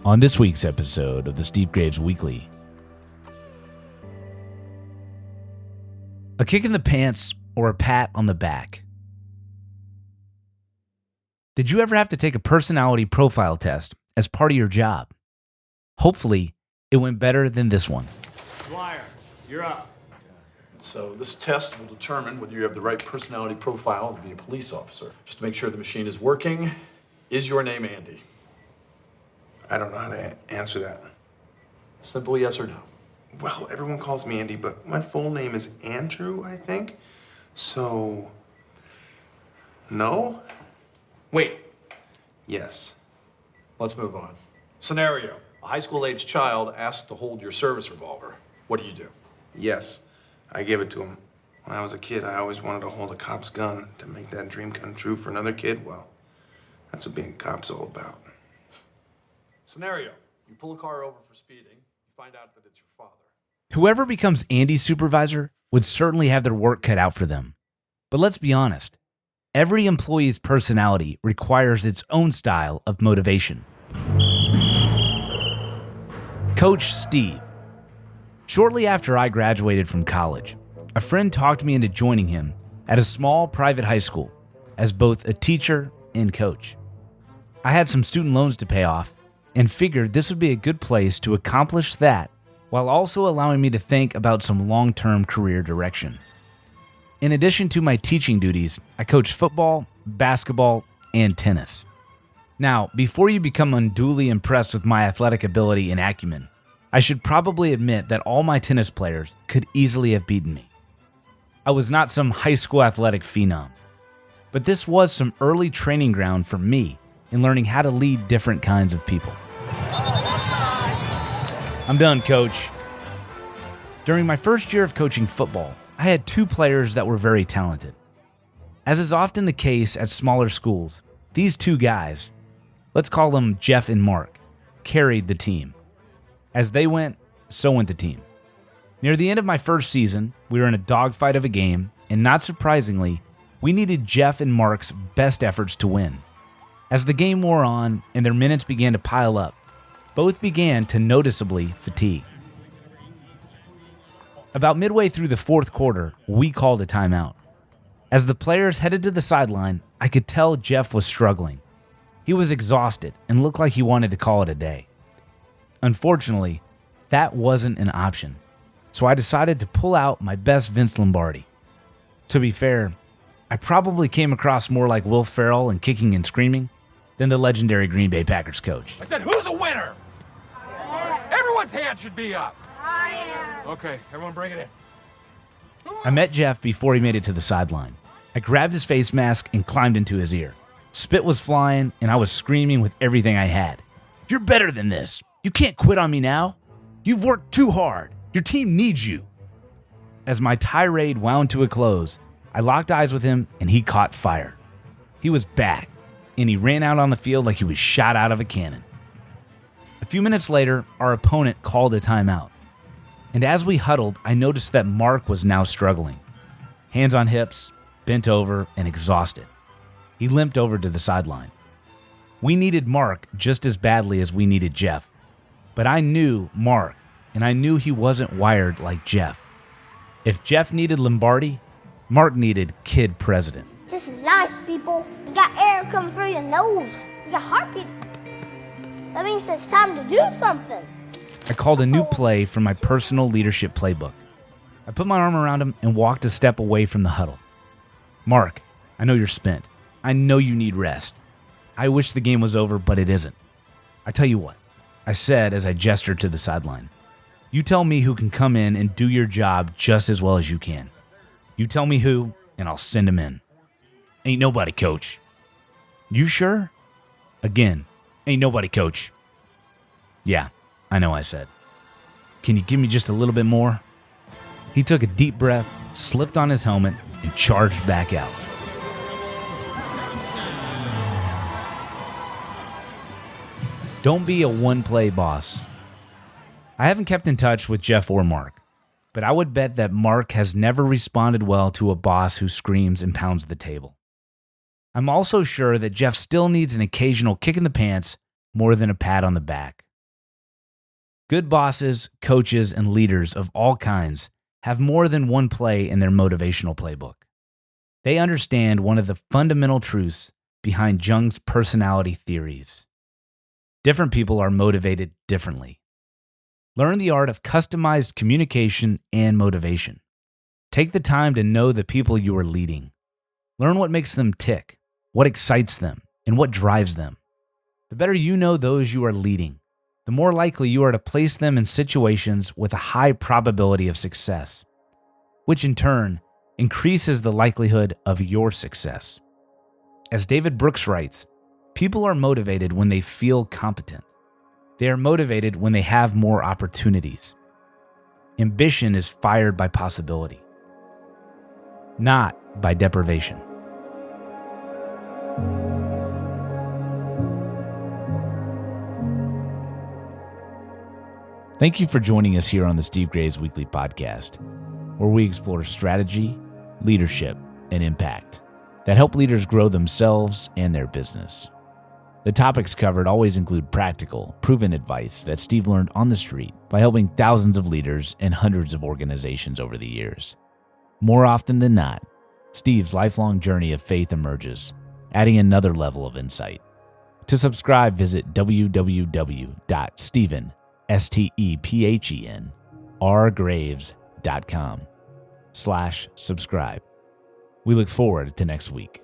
on this week's episode of the Steve Graves Weekly. A kick in the pants or a pat on the back. Did you ever have to take a personality profile test as part of your job? Hopefully, it went better than this one. Dwyer, you're up. So this test will determine whether you have the right personality profile to be a police officer. Just to make sure the machine is working, is your name Andy? I don't know how to answer that. Simple yes or no. Well, everyone calls me Andy, but my full name is Andrew, I think. So, no? Wait, Yes. let's move on. Scenario, a high school-aged child asks to hold your service revolver. What do? Yes. I give it to him. When I was a kid, I always wanted to hold a cop's gun to make that dream come true for another kid. Well, that's what being a cop's all about. Scenario, you pull a car over for speeding, you find out that it's your father. Whoever becomes Andy's supervisor would certainly have their work cut out for them. But let's be honest, every employee's personality requires its own style of motivation. Coach Steve. Shortly after I graduated from college, a friend talked me into joining him at a small private high school as both a teacher and coach. I had some student loans to pay off and figured this would be a good place to accomplish that while also allowing me to think about some long-term career direction. In addition to my teaching duties, I coach football, basketball, and tennis. Now, before you become unduly impressed with my athletic ability and acumen, I should probably admit that all my tennis players could easily have beaten me. I was not some high school athletic phenom, but this was some early training ground for me in learning how to lead different kinds of people. I'm done, coach. During my first year of coaching football, I had two players that were very talented. As is often the case at smaller schools, these two guys, let's call them Jeff and Mark, carried the team. As they went, so went the team. Near the end of my first season, we were in a dogfight of a game, and not surprisingly, we needed Jeff and Mark's best efforts to win. As the game wore on and their minutes began to pile up, both began to noticeably fatigue. About midway through the fourth quarter, we called a timeout. As the players headed to the sideline, I could tell Jeff was struggling. He was exhausted and looked like he wanted to call it a day. Unfortunately, that wasn't an option, so I decided to pull out my best Vince Lombardi. To be fair, I probably came across more like Will Ferrell in Kicking and Screaming than the legendary Green Bay Packers coach. I said, who's a winner? Everyone's hand should be up. Okay, everyone bring it in. I met Jeff before he made it to the sideline. I grabbed his face mask and climbed into his ear. Spit was flying, and I was screaming with everything I had. "You're better than this. You can't quit on me now. You've worked too hard. Your team needs you." As my tirade wound to a close, I locked eyes with him, and he caught fire. He was back, and he ran out on the field like he was shot out of a cannon. A few minutes later, our opponent called a timeout. And as we huddled, I noticed that Mark was now struggling. Hands on hips, bent over, and exhausted. He limped over to the sideline. We needed Mark just as badly as we needed Jeff. But I knew Mark, and I knew he wasn't wired like Jeff. If Jeff needed Lombardi, Mark needed Kid President. This is life, people. You got air coming through your nose. You got heartbeat. That means it's time to do something. I called a new play from my personal leadership playbook. I put my arm around him and walked a step away from the huddle. "Mark, I know you're spent. I know you need rest. I wish the game was over, but it isn't. I tell you what," I said as I gestured to the sideline. "You tell me who can come in and do your job just as well as you can. You tell me who, and I'll send him in." "Ain't nobody, coach." "You sure?" Again, "Ain't nobody, coach." "Yeah, I know," I said. "Can you give me just a little bit more?" He took a deep breath, slipped on his helmet, and charged back out. Don't be a one-play boss. I haven't kept in touch with Jeff or Mark, but I would bet that Mark has never responded well to a boss who screams and pounds the table. I'm also sure that Jeff still needs an occasional kick in the pants more than a pat on the back. Good bosses, coaches, and leaders of all kinds have more than one play in their motivational playbook. They understand one of the fundamental truths behind Jung's personality theories. Different people are motivated differently. Learn the art of customized communication and motivation. Take the time to know the people you are leading. Learn what makes them tick, what excites them, and what drives them. The better you know those you are leading, the more likely you are to place them in situations with a high probability of success, which in turn increases the likelihood of your success. As David Brooks writes, people are motivated when they feel competent. They are motivated when they have more opportunities. Ambition is fired by possibility, not by deprivation. Thank you for joining us here on the Steve Graves Weekly Podcast, where we explore strategy, leadership, and impact that help leaders grow themselves and their business. The topics covered always include practical, proven advice that Steve learned on the street by helping thousands of leaders and hundreds of organizations over the years. More often than not, Steve's lifelong journey of faith emerges, adding another level of insight. To subscribe, visit www.stephenrgraves.com/subscribe. We look forward to next week.